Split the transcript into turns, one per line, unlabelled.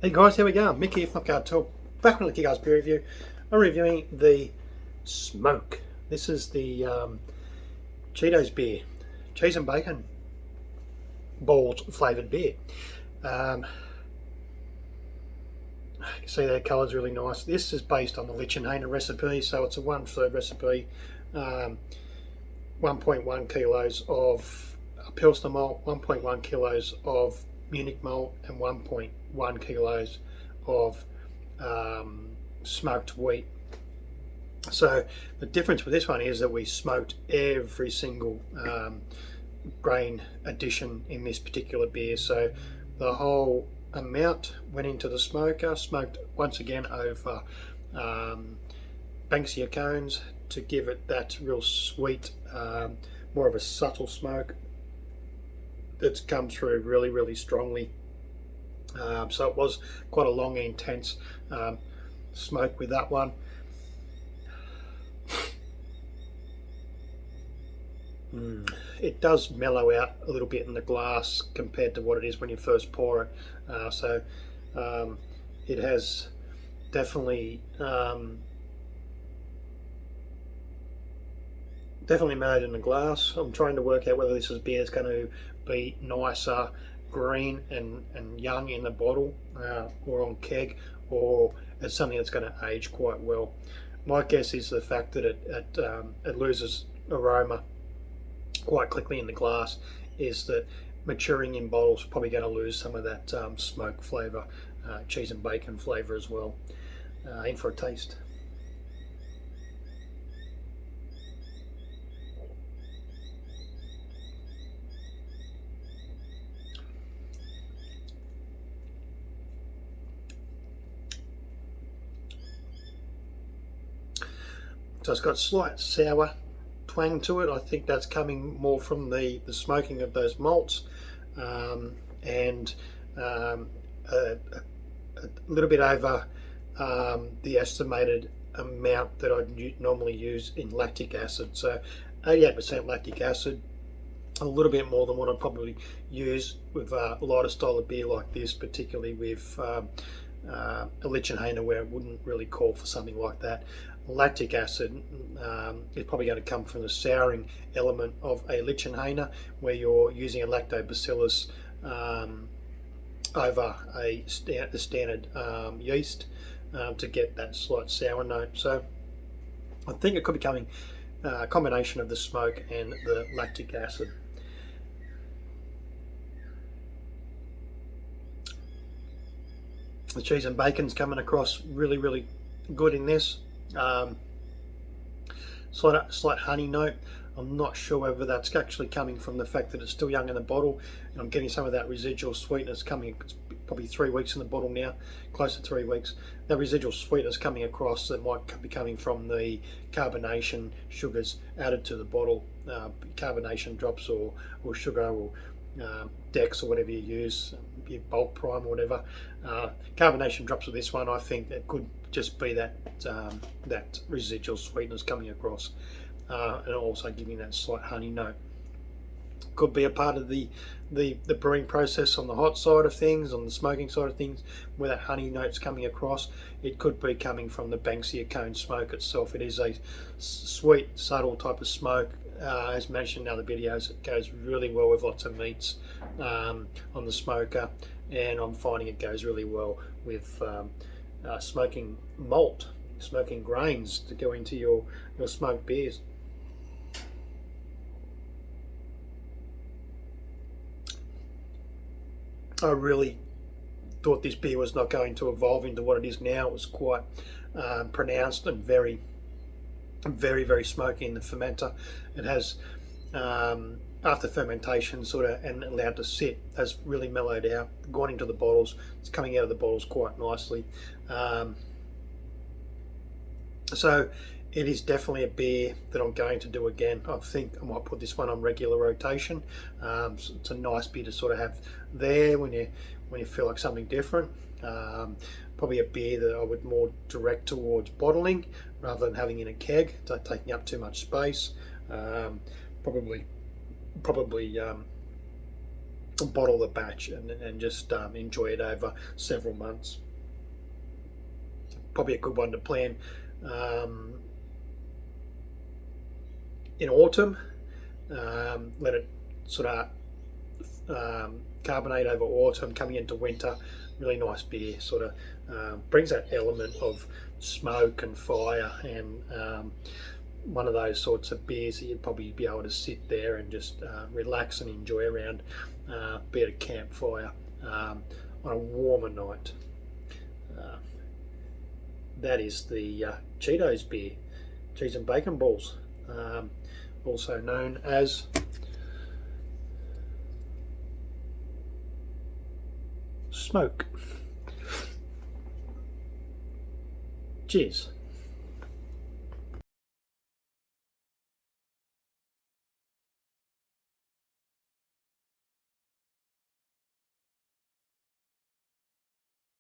Hey guys, here we go. Mickey from Upguard Talk. Back on the Kick Ass Beer Review. I'm reviewing the Smoke. This is the Cheetos beer, cheese and bacon balls flavoured beer. You can see their colour's really nice. This is based on the Lichtenhainer recipe, so it's a 1/3 recipe. 1.1 kilos of Pilsner malt, 1.1 kilos of Munich malt, and 1.1 kilos of smoked wheat. So the difference with this one is that we smoked every single grain addition in this particular beer. So the whole amount went into the smoker, smoked once again over Banksia cones to give it that real sweet, more of a subtle smoke that's come through really strongly. So it was quite a long, intense smoke with that one. It does mellow out a little bit in the glass compared to what it is when you first pour it. So it has definitely mellowed in the glass. I'm trying to work out whether this beer is going to be nicer green and young in the bottle or on keg, or it's something that's going to age quite well. My guess is the fact that it loses aroma quite quickly in the glass is that maturing in bottles is probably going to lose some of that smoke flavour, cheese and bacon flavour as well. In for a taste. So it's got slight sour twang to it. I think that's coming more from the smoking of those malts, and a little bit over the estimated amount that I'd normally use in lactic acid. So 88% lactic acid, a little bit more than what I'd probably use with a lighter style of beer like this, particularly with a Lichtenhainer, where it wouldn't really call for something like that. Lactic acid is probably going to come from the souring element of a Lichtenhainer, where you're using a lactobacillus over the standard yeast to get that slight sour note. So I think it could be coming a combination of the smoke and the lactic acid. The cheese and bacon's coming across really good in this. Slight honey note. I'm not sure whether that's actually coming from the fact that it's still young in the bottle, and I'm getting some of that residual sweetness coming. It's probably 3 weeks in the bottle now, close to 3 weeks. That residual sweetness coming across that might be coming from the carbonation sugars added to the bottle, carbonation drops or sugar or Dex or whatever you use, your bulk prime or whatever. Carbonation drops with this one, I think that could just be that residual sweetness coming across, and also giving that slight honey note. Could be a part of the brewing process on the hot side of things, on the smoking side of things, where that honey note's coming across. It could be coming from the Banksia cone smoke itself. It is a sweet, subtle type of smoke. As mentioned in other videos, it goes really well with lots of meats on the smoker, and I'm finding it goes really well with smoking malt, smoking grains to go into your smoked beers. I really thought this beer was not going to evolve into what it is now. It was quite pronounced and very smoky in the fermenter. It has, after fermentation and allowed to sit, has really mellowed out, gone into the bottles. It's coming out of the bottles quite nicely. So it is definitely a beer that I'm going to do again. I think I might put this one on regular rotation. So it's a nice beer to sort of have there when you feel like something different. Probably a beer that I would more direct towards bottling rather than having in a keg, taking up too much space. Probably bottle the batch and just enjoy it over several months. Probably a good one to plan in autumn. Let it sort of carbonate over autumn, coming into winter. Really nice beer, sort of brings that element of smoke and fire, and one of those sorts of beers that you'd probably be able to sit there and just relax and enjoy around, be at a campfire on a warmer night. That is the Cheetos beer, cheese and bacon balls, also known as smoke. Cheers.